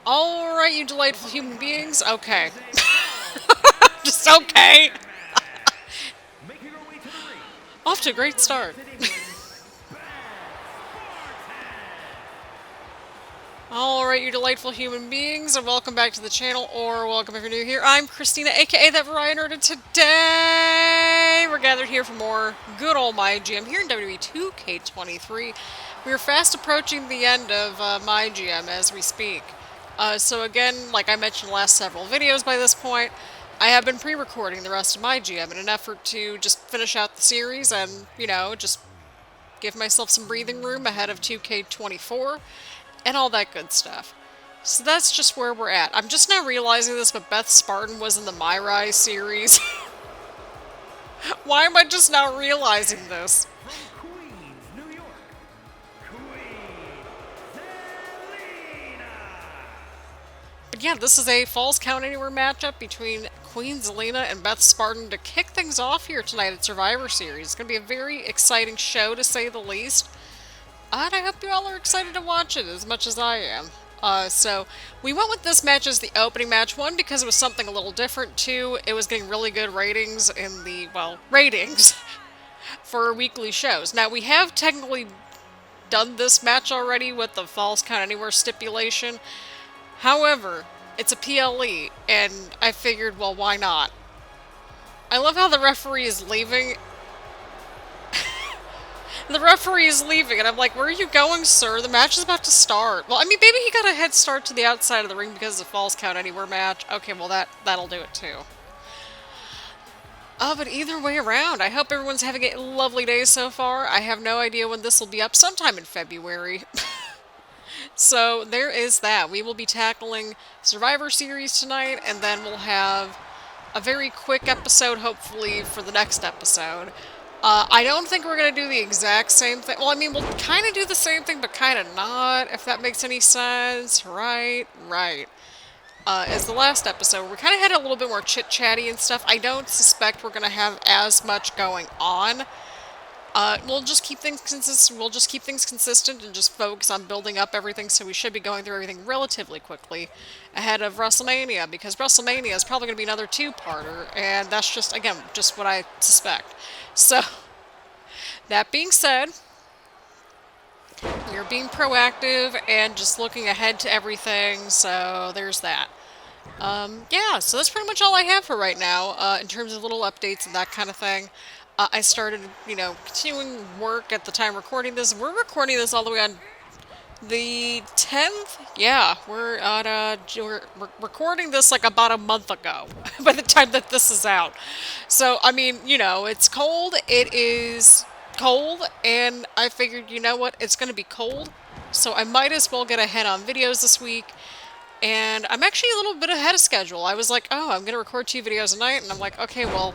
Alright, you delightful human beings. Okay. Just okay. Off to a great start. Alright, you delightful human beings, and welcome back to the channel, or welcome if you're new here. I'm Christina, aka That Variety Nerd, and today we're gathered here for more good old MyGM here in WWE 2K23. We are fast approaching the end of MyGM as we speak. So again, like I mentioned in the last several videos by this point, I have been pre-recording the rest of MyGM in an effort to just finish out the series and, you know, just give myself some breathing room ahead of 2K24. And all that good stuff. So that's just where we're at. I'm just now realizing this, but Beth Spartan was in the MyGM series. Why am I just now realizing this? From Queens, New York, Queen Zelina. But yeah, this is a Falls Count Anywhere matchup between Queen Zelina and Beth Spartan to kick things off here tonight at Survivor Series. It's going to be a very exciting show, to say the least. And I hope you all are excited to watch it as much as I am. So we went with this match as the opening match. One, because it was something a little different. Two, it was getting really good ratings in the, well, ratings for weekly shows. Now, we have technically done this match already with the Falls Count Anywhere stipulation. However, it's a PLE, and I figured, well, why not? I love how the referee is leaving. The referee is leaving, and I'm like, where are you going, sir? The match is about to start. Well, I mean, maybe he got a head start to the outside of the ring because of the Falls Count Anywhere match. Okay, well, that'll do it, too. But either way around, I hope everyone's having a lovely day so far. I have no idea when this will be up, sometime in February. So, there is that. We will be tackling Survivor Series tonight, and then we'll have a very quick episode, hopefully, for the next episode. I don't think we're going to do the exact same thing. Well, I mean, we'll kind of do the same thing, but kind of not, if that makes any sense. Right. As the last episode, we kind of had a little bit more chit-chatty and stuff. I don't suspect we're going to have as much going on. We'll just keep things consistent. We'll just keep things consistent and just focus on building up everything, so we should be going through everything relatively quickly ahead of WrestleMania, because WrestleMania is probably going to be another two-parter, and that's just, again, just what I suspect. So, that being said, we're being proactive and just looking ahead to everything, so there's that. Yeah, so that's pretty much all I have for right now, in terms of little updates and that kind of thing. I started, continuing work at the time recording this. We're recording this all the way on the 10th? Yeah, we're recording this like about a month ago by the time that this is out. So, I mean, it's cold. It is cold, and I figured, you know what? It's going to be cold, so I might as well get ahead on videos this week. And I'm actually a little bit ahead of schedule. I was like, oh, I'm going to record 2 videos a night, and I'm like, okay, well,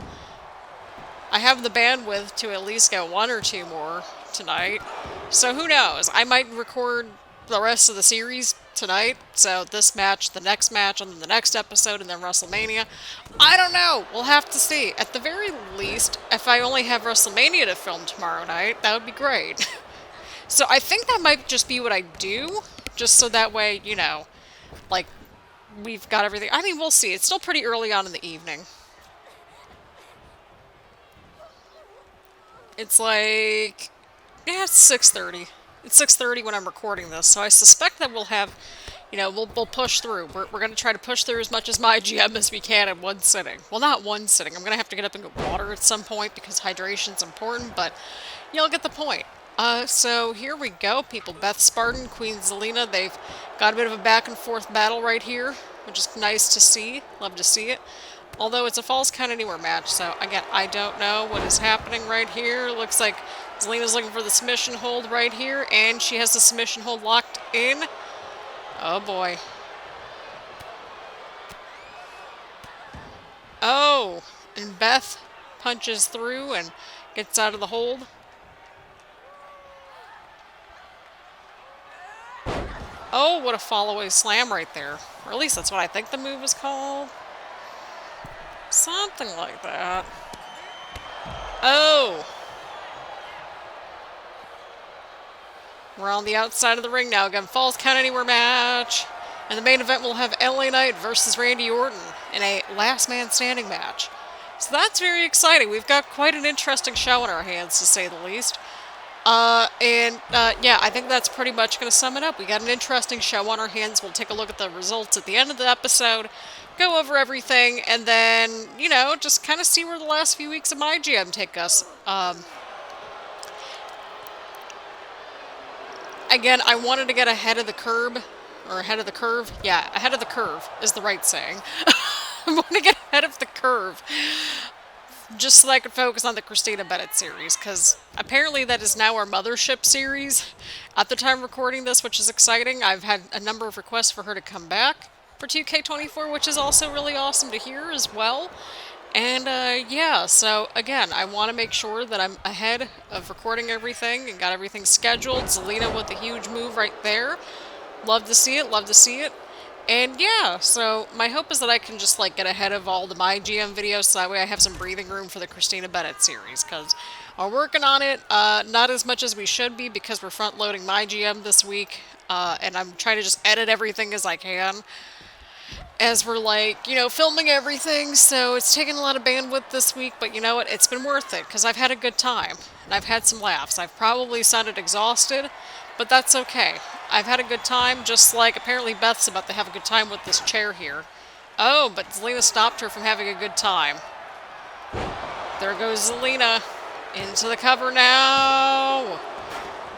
I have the bandwidth to at least get 1 or 2 more tonight. So who knows? I might record the rest of the series tonight. So this match, the next match, and then the next episode, and then WrestleMania. I don't know. We'll have to see. At the very least, if I only have WrestleMania to film tomorrow night, that would be great. So I think that might just be what I do. Just so that way, like, we've got everything. I mean, we'll see. It's still pretty early on in the evening. It's like, yeah, it's 6:30. It's 6:30 when I'm recording this, so I suspect that we'll have, we'll push through. We're going to try to push through as much as MyGM as we can in one sitting. Well, not one sitting. I'm going to have to get up and get water at some point because hydration's important, but you'll get the point. So here we go, people. Beth Spartan, Queen Zelina, they've got a bit of a back and forth battle right here, which is nice to see. Love to see it. Although it's a Falls Count Anywhere match, so again, I don't know what is happening right here. Looks like Zelina's looking for the submission hold right here, and she has the submission hold locked in. Oh boy. Oh, and Beth punches through and gets out of the hold. Oh, what a follow-away slam right there. Or at least that's what I think the move is called. Something like that. Oh! We're on the outside of the ring now. Again, Falls Count Anywhere match. And the main event will have LA Knight versus Randy Orton in a last man standing match. So that's very exciting. We've got quite an interesting show on our hands, to say the least. Yeah, I think that's pretty much going to sum it up. We got an interesting show on our hands. We'll take a look at the results at the end of the episode, go over everything, and then, you know, just kind of see where the last few weeks of MyGM take us. Again, I wanted to get ahead of the curve, or ahead of the curve. Yeah, ahead of the curve is the right saying. I want to get ahead of the curve, just so I could focus on the Christina Bennett series, because apparently that is now our mothership series at the time of recording this, which is exciting. I've had a number of requests for her to come back for 2K24, which is also really awesome to hear as well. And yeah, so again, I want to make sure that I'm ahead of recording everything and got everything scheduled. Zelina with the huge move right there. Love to see it, love to see it. And yeah, so my hope is that I can just like get ahead of all the MyGM videos so that way I have some breathing room for the Christina Bennett series, because we're working on it, not as much as we should be because we're front loading MyGM this week, and I'm trying to just edit everything as I can as we're like, you know, filming everything, so it's taking a lot of bandwidth this week, but you know what, it's been worth it because I've had a good time and I've had some laughs. I've probably sounded exhausted, but that's okay. I've had a good time, just like apparently Beth's about to have a good time with this chair here. Oh, but Zelina stopped her from having a good time. There goes Zelina into the cover now.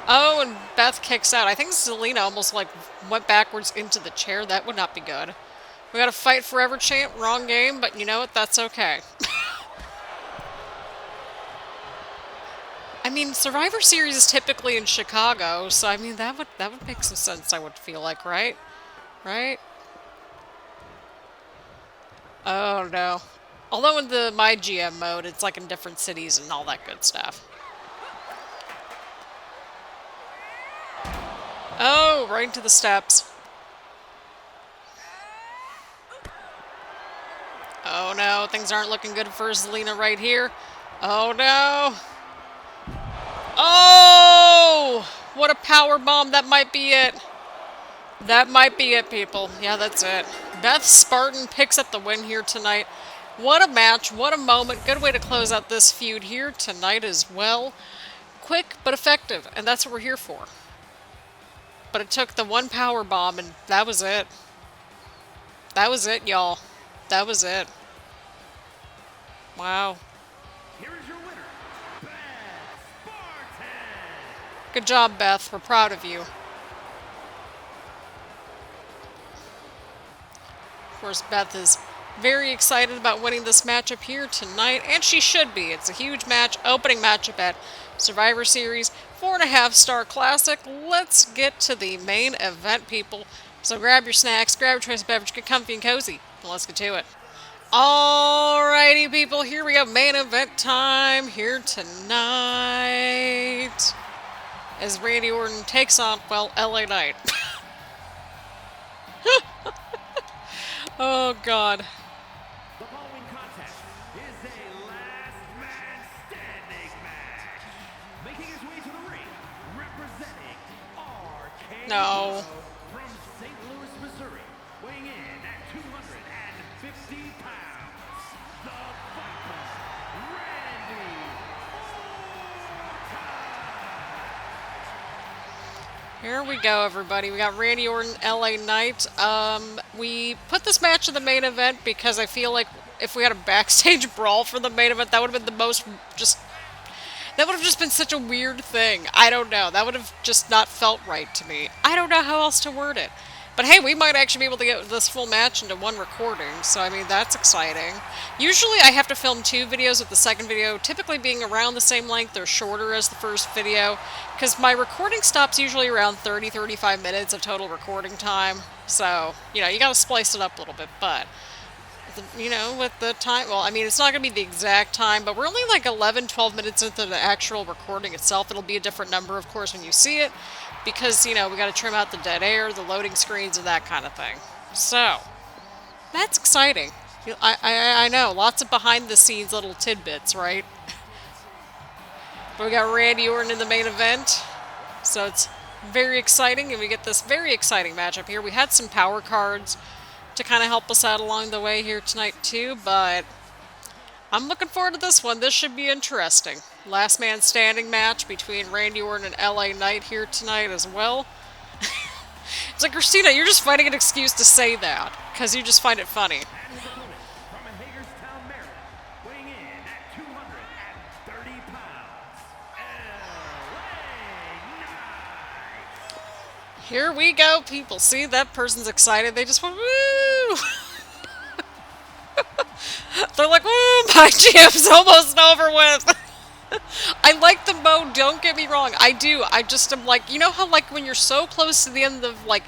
Oh, and Beth kicks out. I think Zelina almost like went backwards into the chair. That would not be good. We got a fight forever chant. Wrong game, but you know what? That's okay. I mean, Survivor Series is typically in Chicago, so I mean that would make some sense. I would feel like, right? Right? Oh no. Although in the MyGM mode, it's like in different cities and all that good stuff. Oh, right into the steps. Oh no, things aren't looking good for Zelina right here. Oh no. Oh! What a power bomb. That might be it. That might be it, people. Yeah, that's it. Beth Spartan picks up the win here tonight. What a match. What a moment. Good way to close out this feud here tonight as well. Quick but effective, and that's what we're here for. But it took the one power bomb, and that was it. That was it, y'all. That was it. Wow. Here is your winner, Beth Spartan. Good job, Beth. We're proud of you. Of course, Beth is very excited about winning this matchup here tonight, and she should be. It's a huge match, opening matchup at Survivor Series, 4.5-star classic. Let's get to the main event, people. So grab your snacks, grab your choice of beverage, get comfy and cozy, and let's get to it. Alrighty, people, here we go. Main event time here tonight. As Randy Orton takes on, well, LA Knight. Oh, God. The following contest is a last man standing match. Making his way to the ring, representing RKO No. from St. Louis, Missouri, weighing in at 250 pounds, the Viper, Randy Orton. Here we go, everybody. We got Randy Orton, LA Knight. We put this match in the main event because I feel like if we had a backstage brawl for the main event, that would have been the most that would have just been such a weird thing. I don't know. That would have just not felt right to me. I don't know how else to word it. But hey, we might actually be able to get this full match into one recording, so I mean, that's exciting. Usually I have to film 2 videos, with the second video typically being around the same length or shorter as the first video, because my recording stops usually around 30-35 minutes of total recording time. So, you know, you gotta splice it up a little bit, but, you know, with the time, well, I mean, it's not gonna be the exact time, but we're only like 11-12 minutes into the actual recording itself. It'll be a different number, of course, when you see it, because, you know, we got to trim out the dead air, the loading screens, and that kind of thing. So, that's exciting. I know, lots of behind-the-scenes little tidbits, right? But we got Randy Orton in the main event, so it's Very exciting, and we get this very exciting matchup here. We had some power cards to kind of help us out along the way here tonight too, but I'm looking forward to this one. This should be interesting. Last man standing match between Randy Orton and LA Knight here tonight as well. It's like, Christina, you're just finding an excuse to say that because you just find it funny. And his opponent from Hagerstown, Maryland, weighing in at 230 pounds, LA Knight. Here we go, people. See, that person's excited. They just went, woo! They're like, woo, my gym's almost over with. I like the mode, don't get me wrong. I do. I just am like, you know how like when you're so close to the end of like,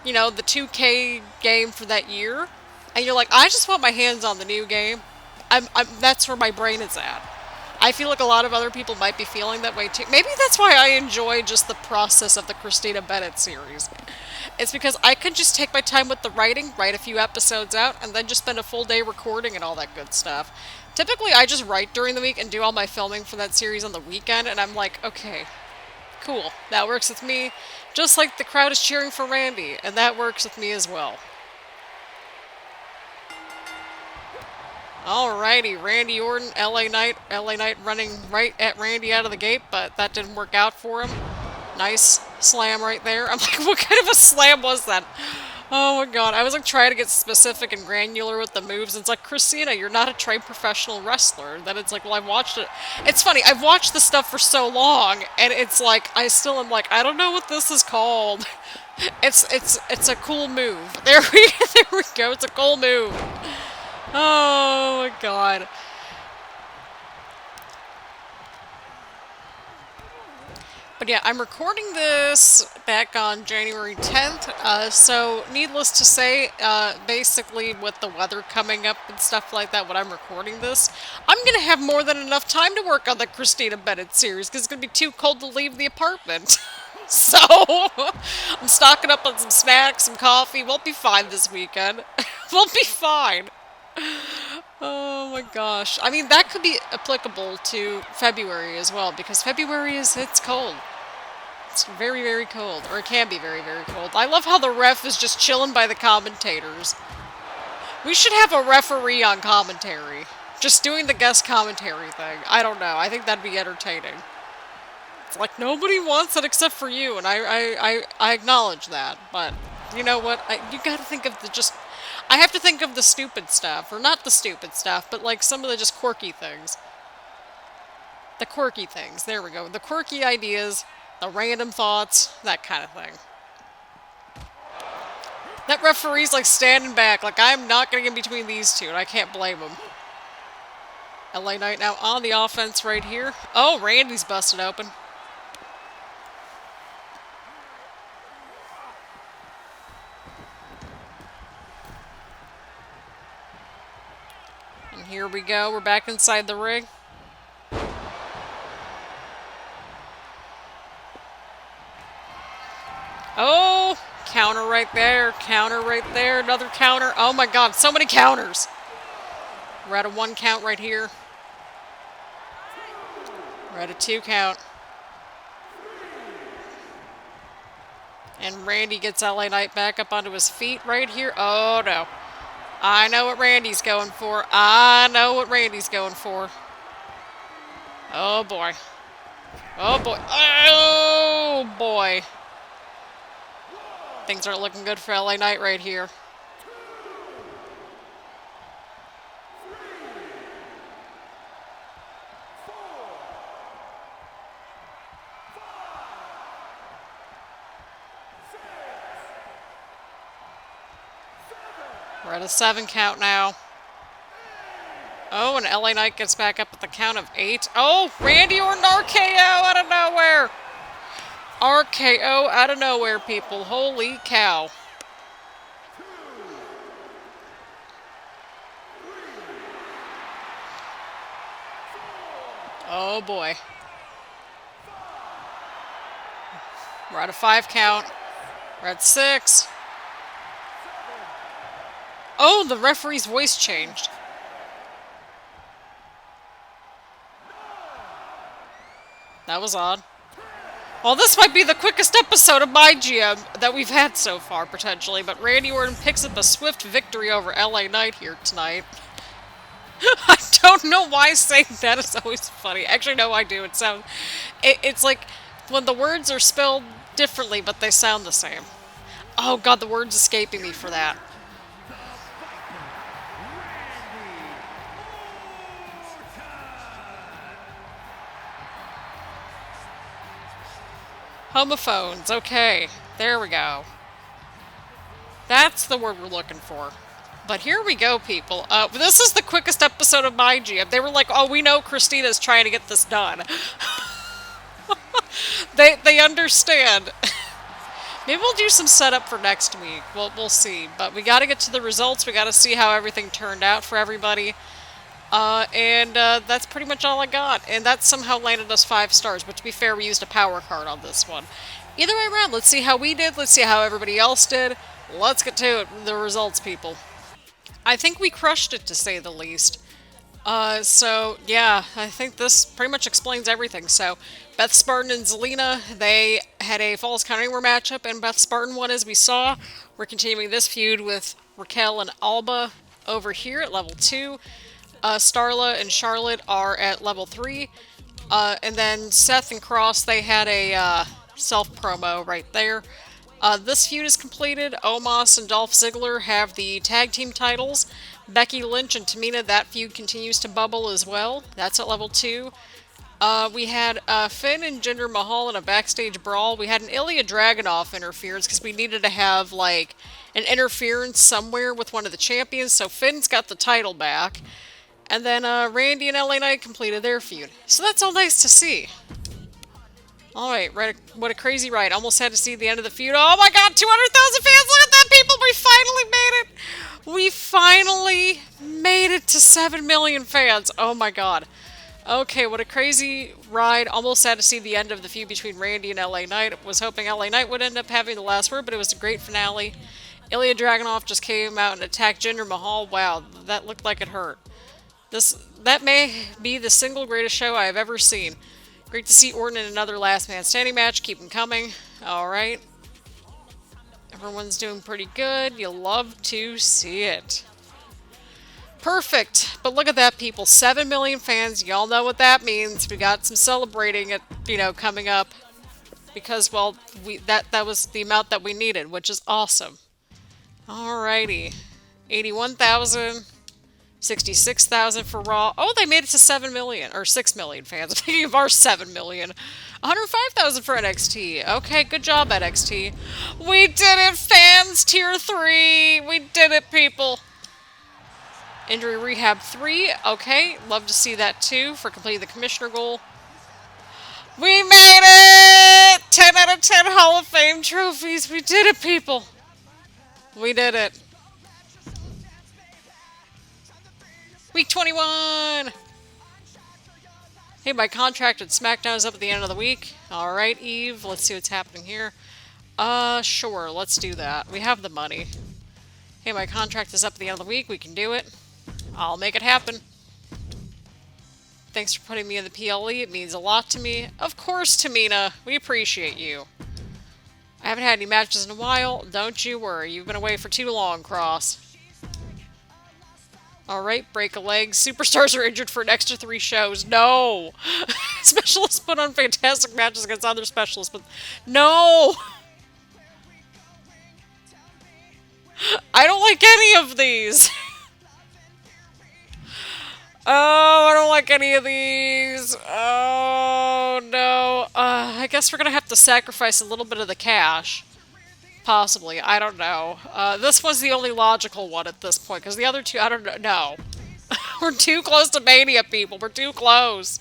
you know, the 2K game for that year, and you're like, I just want my hands on the new game. That's where my brain is at. I feel like a lot of other people might be feeling that way too. Maybe that's why I enjoy just the process of the Christina Bennett series. It's because I could just take my time with the writing, write a few episodes out, and then just spend a full day recording and all that good stuff. Typically, I just write during the week and do all my filming for that series on the weekend, and I'm like, okay, cool, that works with me. Just like the crowd is cheering for Randy, and that works with me as well. Alrighty, Randy Orton, LA Knight. LA Knight running right at Randy out of the gate, but that didn't work out for him. Nice slam right there. I'm like, what kind of a slam was that? Oh my god, I was like trying to get specific and granular with the moves. It's like, Christina, you're not a trained professional wrestler. Then it's like, well, I've watched it. It's funny, I've watched this stuff for so long, and it's like, I still am like, I don't know what this is called. It's a cool move. There we go, it's a cool move. Oh my god. But yeah, I'm recording this back on January 10th, so needless to say, basically with the weather coming up and stuff like that when I'm recording this, I'm going to have more than enough time to work on the Christina Bennett series because it's going to be too cold to leave the apartment. So, I'm stocking up on some snacks, some coffee. We'll be fine this weekend. We'll be fine. Oh my gosh. I mean, that could be applicable to February as well, because February it's cold. It's very, very cold. Or it can be very, very cold. I love how the ref is just chilling by the commentators. We should have a referee on commentary. Just doing the guest commentary thing. I don't know. I think that'd be entertaining. It's like, nobody wants it except for you, and I acknowledge that. But, you know what? You gotta think of the just... I have to think of the stupid stuff, or not the stupid stuff, but like some of the just quirky things. The quirky things, there we go. The quirky ideas, the random thoughts, that kind of thing. That referee's like standing back, like I'm not getting in between these two, and I can't blame him. LA Knight now on the offense right here. Oh, Randy's busted open. Here we go. We're back inside the ring. Oh, counter right there. Counter right there. Another counter. Oh my god, so many counters. We're at a 1 count right here. We're at a 2 count. And Randy gets LA Knight back up onto his feet right here. Oh no. I know what Randy's going for. I know what Randy's going for. Oh, boy. Oh, boy. Oh, boy. Things aren't looking good for LA Knight right here. We're at a 7 count now. Oh, and LA Knight gets back up at the count of 8. Oh, Randy Orton RKO out of nowhere. RKO out of nowhere, people. Holy cow. Oh, boy. We're at a 5 count. We're at 6. Oh, the referee's voice changed. That was odd. Well, this might be the quickest episode of MyGM that we've had so far, potentially, but Randy Orton picks up a swift victory over LA Knight here tonight. I don't know why saying that is always funny. Actually, no, I do. It's like when the words are spelled differently, but they sound the same. Oh god, the word's escaping me for that. Homophones. Okay, there we go. That's the word we're looking for. But here we go, people. This is the quickest episode of MyGM. They were like, oh, we know Christina's trying to get this done. They understand. Maybe we'll do some setup for next week. We'll see. But we got to get to the results. We got to see how everything turned out for everybody. That's pretty much all I got. And that somehow landed us 5 stars. But to be fair, we used a power card on this one. Either way around, let's see how we did. Let's see how everybody else did. Let's get to it. The results, people. I think we crushed it, to say the least. So, yeah, I think this pretty much explains everything. So, Beth Spartan and Zelina, they had a Falls Count Anywhere matchup, and Beth Spartan won, as we saw. We're continuing this feud with Raquel and Alba over here at level 2. Starla and Charlotte are at level 3. And then Seth and Cross, they had a self-promo right there. This feud is completed. Omos and Dolph Ziggler have the tag team titles. Becky Lynch and Tamina, that feud continues to bubble as well. That's at level 2. We had Finn and Jinder Mahal in a backstage brawl. We had an Ilya Dragunov interference because we needed to have, like, an interference somewhere with one of the champions. So Finn's got the title back. And then Randy and LA Knight completed their feud. So that's all nice to see. Alright, right, what a crazy ride. Almost had to see the end of the feud. Oh my god, 200,000 fans! Look at that, people! We finally made it! We finally made it to 7 million fans. Oh my god. Okay, what a crazy ride. Almost had to see the end of the feud between Randy and LA Knight. Was hoping LA Knight would end up having the last word, but it was a great finale. Ilya Dragunov just came out and attacked Jinder Mahal. Wow, that looked like it hurt. That may be the single greatest show I have ever seen. Great to see Orton in another last man standing match. Keep them coming. Alright. Everyone's doing pretty good. You'll love to see it. Perfect. But look at that, people. 7 million fans. Y'all know what that means. We got some celebrating it, coming up. Because, well, that was the amount that we needed, which is awesome. Alrighty. 81,000. 66,000 for Raw. Oh, they made it to 7 million, or 6 million fans. I'm thinking of our 7 million. 105,000 for NXT. Okay, good job, NXT. We did it, fans! Tier 3! We did it, people! Injury Rehab 3. Okay, love to see that too, for completing the Commissioner goal. We made it! 10 out of 10 Hall of Fame trophies. We did it, people! We did it. Week 21! Hey, my contract at Smackdown is up at the end of the week. Alright, Eve, let's see what's happening here. Sure, let's do that. We have the money. Hey, my contract is up at the end of the week. We can do it. I'll make it happen. Thanks for putting me in the PLE. It means a lot to me. Of course, Tamina. We appreciate you. I haven't had any matches in a while. Don't you worry. You've been away for too long, Cross. Alright, break a leg. Superstars are injured for an extra 3 shows. No! Specialists put on fantastic matches against other specialists, but... No! I don't like any of these! Oh, I don't like any of these! Oh, no. I guess we're gonna have to sacrifice a little bit of the cash. Possibly. I don't know. This was the only logical one at this point, because the other two, I don't know. No. We're too close to Mania, people. We're too close.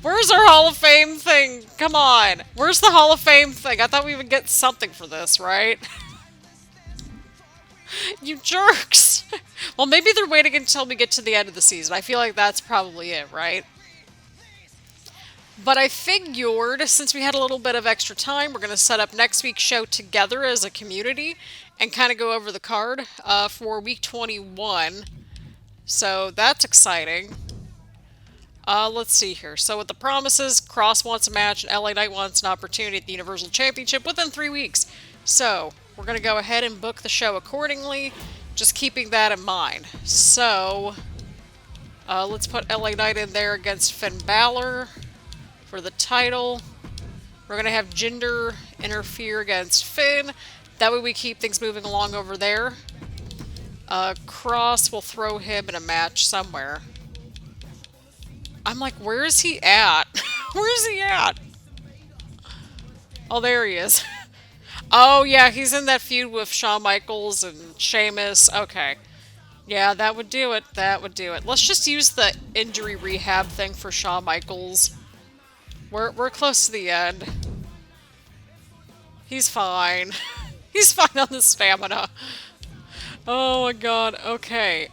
Where's our Hall of Fame thing? Come on. Where's the Hall of Fame thing? I thought we would get something for this, right? You jerks! Well, maybe they're waiting until we get to the end of the season. I feel like that's probably it, right? But I figured, since we had a little bit of extra time, we're going to set up next week's show together as a community and kind of go over the card for week 21. So that's exciting. Let's see here. So with the promises, Cross wants a match and LA Knight wants an opportunity at the Universal Championship within 3 weeks. So we're going to go ahead and book the show accordingly, just keeping that in mind. So let's put LA Knight in there against Finn Balor for the title. We're going to have Jinder interfere against Finn. That way we keep things moving along over there. Cross will throw him in a match somewhere. I'm like, where is he at? Where is he at? Oh, there he is. Oh, yeah, he's in that feud with Shawn Michaels and Sheamus. Okay. Yeah, that would do it. That would do it. Let's just use the injury rehab thing for Shawn Michaels. We're close to the end. He's fine. He's fine on the stamina. Oh my god. Okay.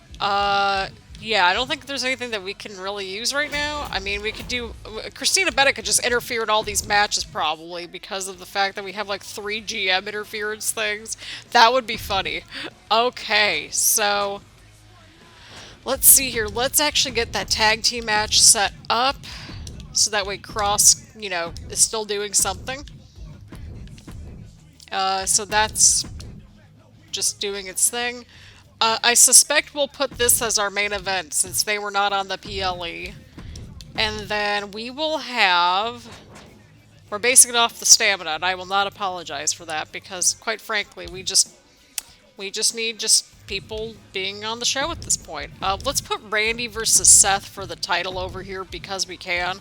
Yeah, I don't think there's anything that we can really use right now. I mean, we could do... Christina Bennett could just interfere in all these matches, probably, because of the fact that we have, like, 3 GM interference things. That would be funny. Okay, so... Let's see here. Let's actually get that tag team match set up, so that way Cross, you know, is still doing something. So that's just doing its thing. I suspect we'll put this as our main event since they were not on the PLE. And then we will have... We're basing it off the stamina, and I will not apologize for that because, quite frankly, we just need people being on the show at this point. Let's put Randy versus Seth for the title over here because we can.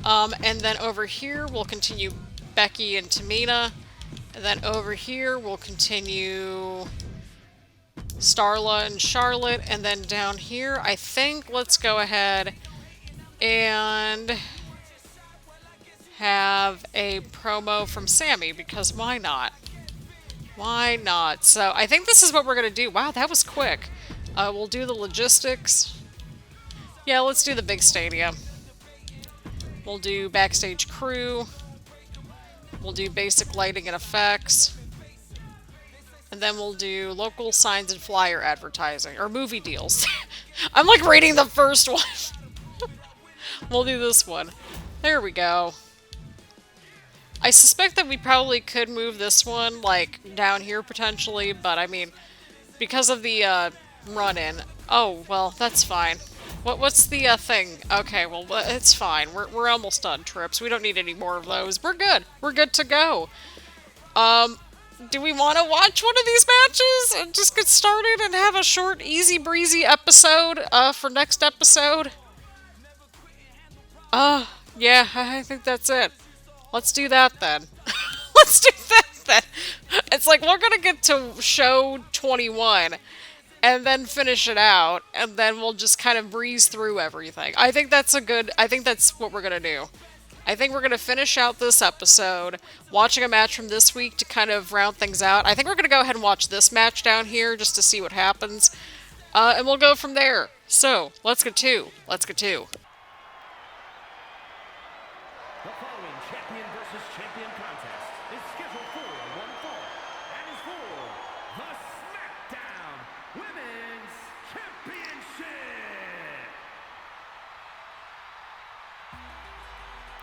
And then over here we'll continue Becky and Tamina. And then over here we'll continue Starla and Charlotte, and then down here, I think let's go ahead and have a promo from Sammy, because why not? Why not? So I think this is what we're going to do. Wow, that was quick. We'll do the logistics. Yeah, let's do the big stadium. We'll do backstage crew. We'll do basic lighting and effects. And then we'll do local signs and flyer advertising, or movie deals. I'm like reading the first one. We'll do this one. There we go. I suspect that we probably could move this one, like, down here potentially, but I mean, because of the run-in. Oh, well, that's fine. What's the thing? Okay, well, it's fine. We're almost done, Trips. We don't need any more of those. We're good. We're good to go. Do we want to watch one of these matches and just get started and have a short, easy breezy episode for next episode? Yeah, I think that's it. Let's do that then. Let's do that then. It's like we're gonna get to show 21 and then finish it out, and then we'll just kind of breeze through everything. I think that's what we're gonna do. I think we're going to finish out this episode, watching a match from this week to kind of round things out. I think we're going to go ahead and watch this match down here just to see what happens. And we'll go from there. So, let's get to. The following champion versus champion contest is scheduled for one fall and is for the Smackdown Women's Championship.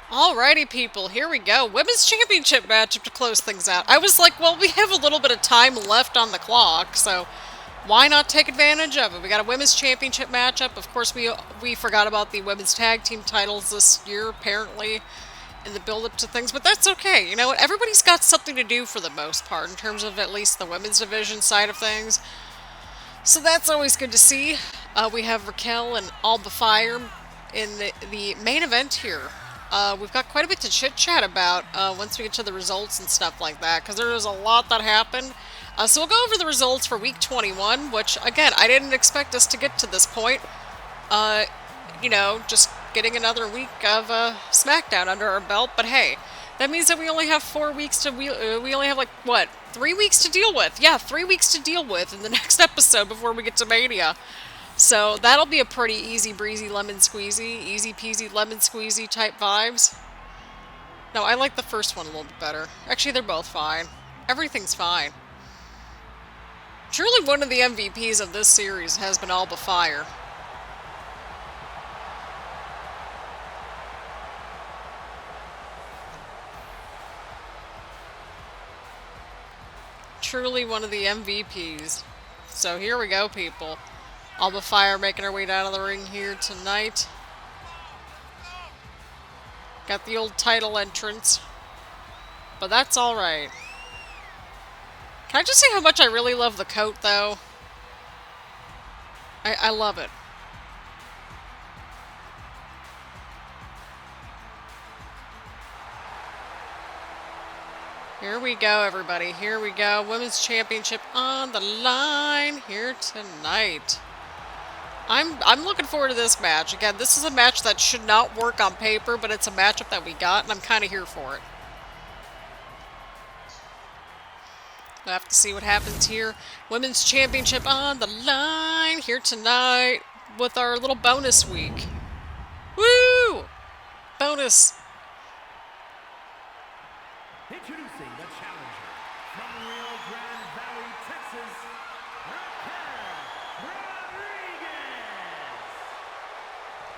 Alrighty, people, here we go. Women's Championship matchup to close things out. I was like, well, we have a little bit of time left on the clock, so why not take advantage of it? We got a Women's Championship matchup. Of course, we forgot about the Women's Tag Team titles this year, apparently, in the build-up to things, but that's okay. You know what? Everybody's got something to do for the most part, in terms of at least the women's division side of things. So that's always good to see. We have Raquel and Alba Fyre in the main event here. We've got quite a bit to chit-chat about once we get to the results and stuff like that, because there is a lot that happened. So we'll go over the results for Week 21, which, again, I didn't expect us to get to this point. You know, just getting another week of Smackdown under our belt, but hey, that means that we only have 4 weeks to... we only have, like, what, 3 weeks to deal with? Yeah, 3 weeks to deal with in the next episode before we get to Mania. So that'll be a pretty easy breezy lemon squeezy, easy peasy lemon squeezy type vibes. No, I like the first one a little bit better. Actually, they're both fine. Everything's fine. Truly one of the MVPs of this series has been Alba Fyre. truly one of the MVPs. So here we go, people. Alba Fyre making her way down to the ring here tonight. Got the old title entrance. But that's alright. Can I just say how much I really love the coat, though? I love it. Here we go, everybody. Here we go. Women's Championship on the line here tonight. I'm looking forward to this match. Again, this is a match that should not work on paper, but it's a matchup that we got, and I'm kind of here for it. We'll have to see what happens here. Women's Championship on the line here tonight with our little bonus week. Woo! Bonus. Introducing the challenger from Rio Grande Valley, Texas, Raquel Rodriguez.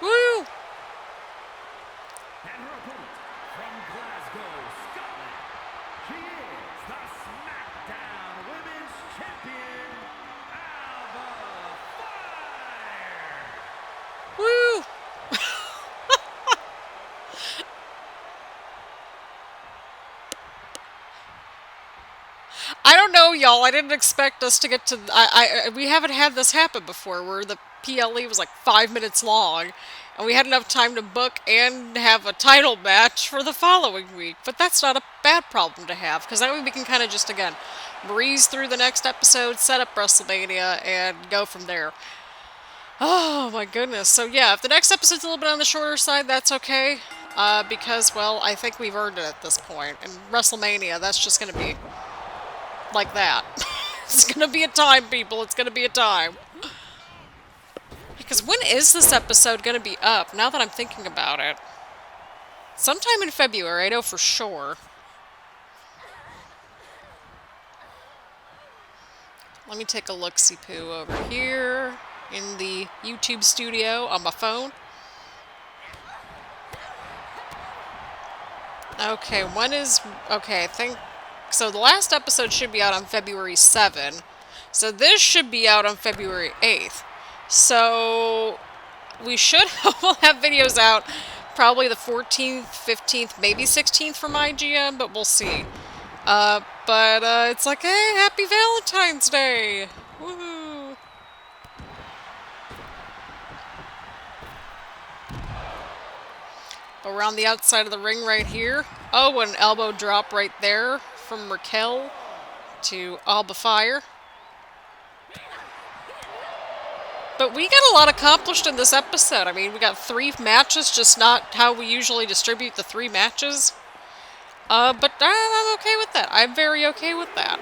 Woo! And her opponent from Glasgow, Scotland, she is the Smackdown Women's Champion, Alba Fyre. Woo! I don't know, y'all. I didn't expect us to get to... we haven't had this happen before, where the PLE was like 5 minutes long, and we had enough time to book and have a title match for the following week. But that's not a bad problem to have, because that way we can kind of just, again, breeze through the next episode, set up WrestleMania, and go from there. Oh, my goodness. So, yeah, if the next episode's a little bit on the shorter side, that's okay. Because, well, I think we've earned it at this point. And WrestleMania, that's just going to be... like that. It's gonna be a time, people. It's gonna be a time. Because when is this episode gonna be up? Now that I'm thinking about it. Sometime in February, I know for sure. Let me take a look-see-poo over here in the YouTube studio on my phone. Okay, when is... okay, I think... so the last episode should be out on February 7. So this should be out on February 8th. So we should we'll have videos out probably the 14th, 15th, maybe 16th for MyGM, but we'll see. It's like, hey, happy Valentine's Day! Woohoo! Around the outside of the ring right here. Oh, an elbow drop right there from Raquel to Alba Fyre. But we got a lot accomplished in this episode. I mean, we got 3 matches, just not how we usually distribute the 3 matches. But I'm okay with that. I'm very okay with that.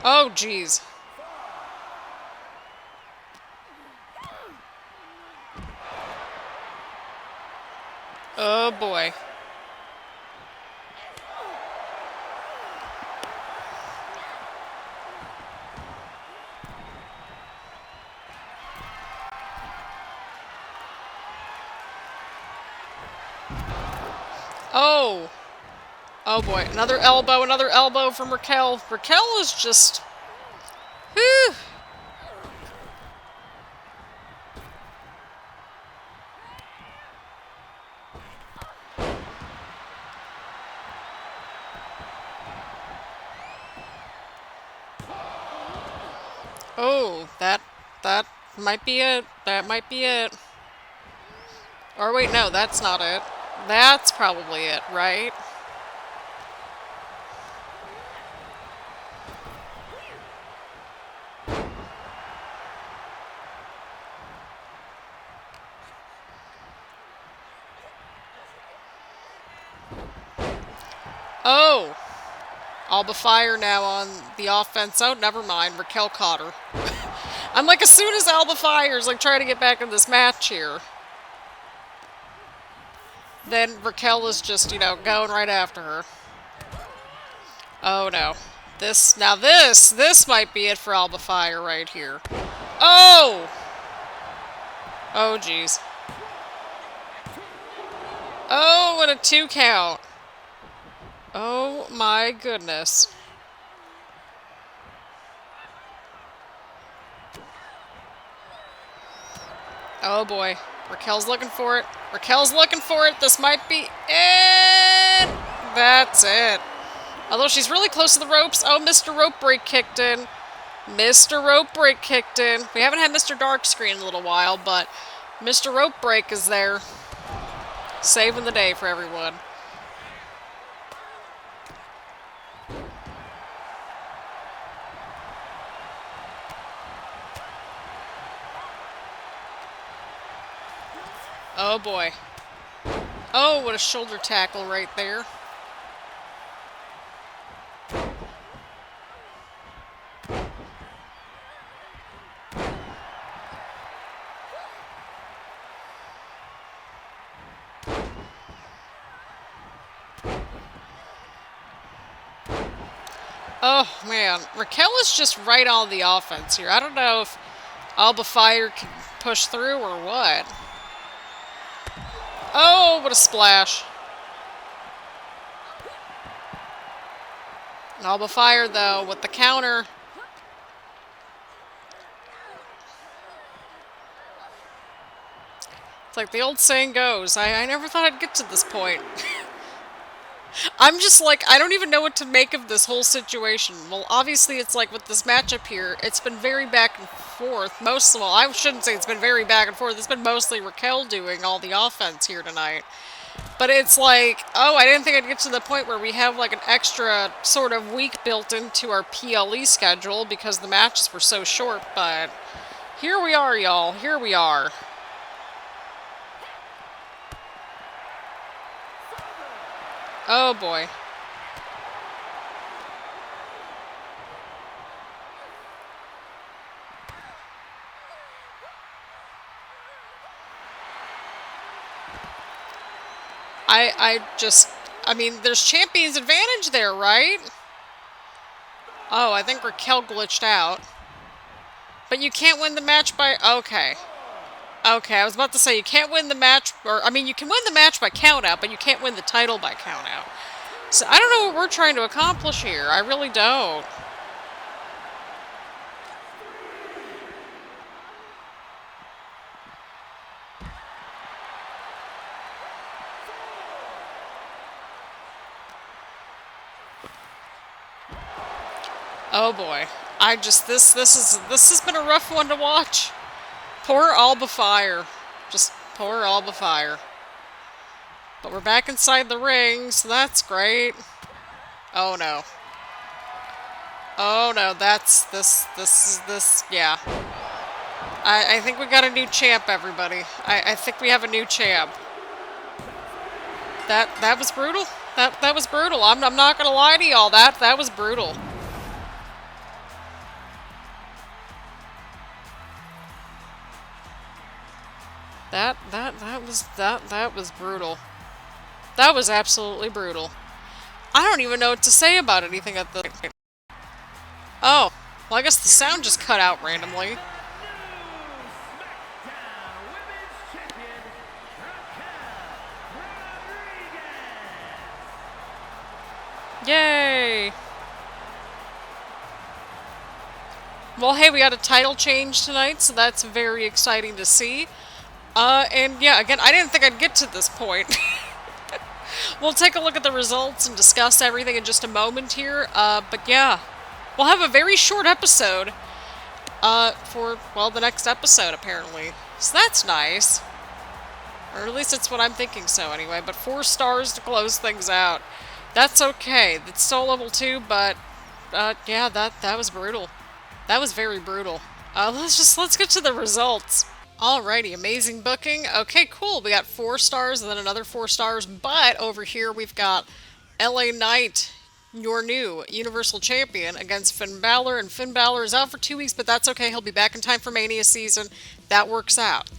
Oh, jeez. Oh, boy. Oh. Oh, boy. Another elbow from Raquel. Raquel is just... whew. Oh, that might be it. That might be it. Or wait, no, that's not it. That's probably it, right? Oh! Alba Fyre now on the offense. Oh, never mind. Raquel caught her. I'm like, as soon as Alba Fyre's like trying to get back in this match here, then Raquel is just, you know, going right after her. Oh no. This might be it for Alba Fyre right here. Oh! Oh, jeez. Oh, and a 2 count. Oh, my goodness. Oh, boy. Raquel's looking for it. Raquel's looking for it. This might be it. That's it. Although she's really close to the ropes. Oh, Mr. Rope Break kicked in. Mr. Rope Break kicked in. We haven't had Mr. Dark Screen in a little while, but Mr. Rope Break is there. Saving the day for everyone. Oh, boy. Oh, what a shoulder tackle right there. Oh, man. Raquel is just right on the offense here. I don't know if Alba Fyre can push through or what. Oh, what a splash. Alba Fyre, though, with the counter. It's like the old saying goes, I never thought I'd get to this point. I'm just like, I don't even know what to make of this whole situation. Well, obviously, it's like with this matchup here, it's been very back and forth. Well, I shouldn't say it's been very back and forth. It's been mostly Raquel doing all the offense here tonight. But it's like, oh, I didn't think I'd get to the point where we have like an extra sort of week built into our PLE schedule because the matches were so short. But here we are, y'all. Here we are. Oh, boy. I mean, there's champion's advantage there, right? Oh, I think Raquel glitched out. But you can't win the match by... Okay. Okay, I was about to say, you can't win the match... I mean, you can win the match by countout, but you can't win the title by countout. So, I don't know what we're trying to accomplish here. I really don't. Oh boy. This has been a rough one to watch. Poor Alba Fyre. Just poor Alba Fyre. But we're back inside the ring, so that's great. Oh no. Oh no, yeah. I think we got a new champ, everybody. I think we have a new champ. That was brutal. That was brutal. I'm not gonna lie to y'all. That was brutal. That was brutal. That was absolutely brutal. I don't even know what to say about anything at the... Oh, well I guess the sound just cut out randomly. Yay! Well, hey, we got a title change tonight, so that's very exciting to see. And yeah, again, I didn't think I'd get to this point. We'll take a look at the results and discuss everything in just a moment here. But yeah, we'll have a very short episode for, well, the next episode, apparently. So that's nice. Or at least it's what I'm thinking so, anyway. But 4 stars to close things out. That's okay. It's still level 2, but yeah, that was brutal. That was very brutal. Let's get to the results. Alrighty, amazing booking. Okay, cool. We got 4 stars and then another 4 stars. But over here we've got LA Knight, your new Universal Champion, against Finn Balor. And Finn Balor is out for 2 weeks, but that's okay. He'll be back in time for Mania season. That works out.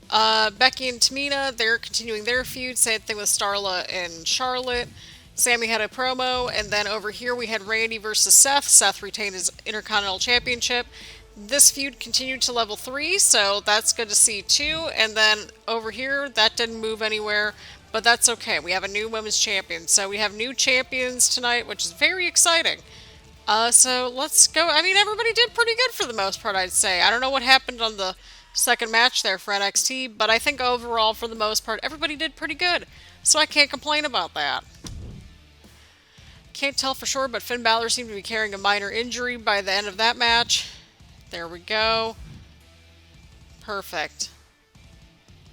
Becky and Tamina, they're continuing their feud. Same thing with Starla and Charlotte. Sammy had a promo, and then over here we had Randy versus Seth. Seth retained his Intercontinental Championship. This feud continued to level 3, so that's good to see too. And then over here, that didn't move anywhere, but that's okay. We have a new women's champion. So we have new champions tonight, which is very exciting. So let's go. I mean, everybody did pretty good for the most part, I'd say. I don't know what happened on the second match there for NXT, but I think overall, for the most part, everybody did pretty good. So I can't complain about that. Can't tell for sure, but Finn Balor seemed to be carrying a minor injury by the end of that match. There we go. Perfect.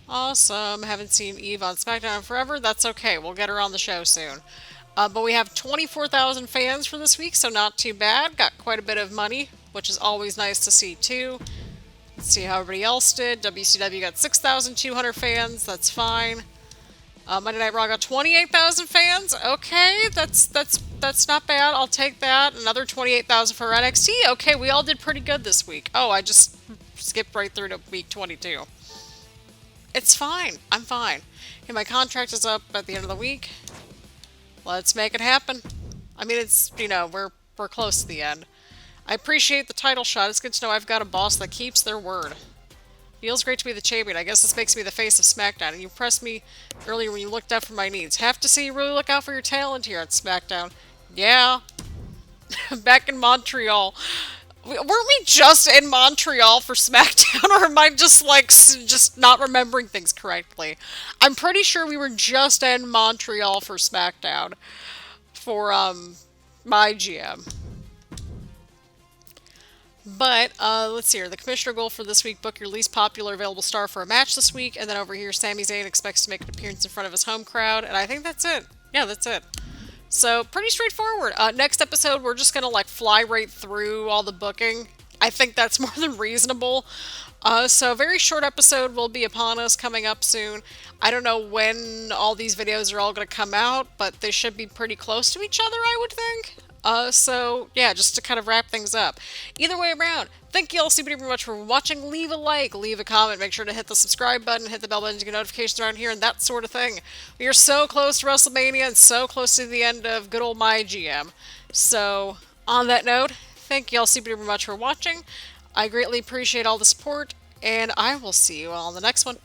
Awesome. Haven't seen Eve on Smackdown in forever. That's okay. We'll get her on the show soon. But we have 24,000 fans for this week, so not too bad. Got quite a bit of money, which is always nice to see too. Let's see how everybody else did. WCW got 6,200 fans. That's fine. Monday Night Raw got 28,000 fans. Okay, that's not bad. I'll take that. Another 28,000 for NXT. Okay, we all did pretty good this week. Oh, I just skipped right through to week 22. It's fine. I'm fine. Okay, my contract is up at the end of the week. Let's make it happen. I mean, it's, you know, we're close to the end. I appreciate the title shot. It's good to know I've got a boss that keeps their word. Feels great to be the champion. I guess this makes me the face of SmackDown. And you pressed me earlier when you looked out for my needs. Have to see you really look out for your talent here at SmackDown. Yeah. Back in Montreal. Weren't we just in Montreal for SmackDown? Or am I just, like, just not remembering things correctly? I'm pretty sure we were just in Montreal for SmackDown. For, MyGM. But, let's see here. The commissioner goal for this week, book your least popular available star for a match this week. And then over here, Sami Zayn expects to make an appearance in front of his home crowd. And I think that's it. Yeah, that's it. So, pretty straightforward. Next episode, we're just going to, like, fly right through all the booking. I think that's more than reasonable. So, a very short episode will be upon us coming up soon. I don't know when all these videos are all going to come out, but they should be pretty close to each other, I would think. So, yeah, just to kind of wrap things up. Either way around, thank you all super duper much for watching. Leave a like, leave a comment, make sure to hit the subscribe button, hit the bell button to get notifications around here, and that sort of thing. We are so close to WrestleMania and so close to the end of good old MyGM. So, on that note, thank you all super duper much for watching. I greatly appreciate all the support, and I will see you all on the next one.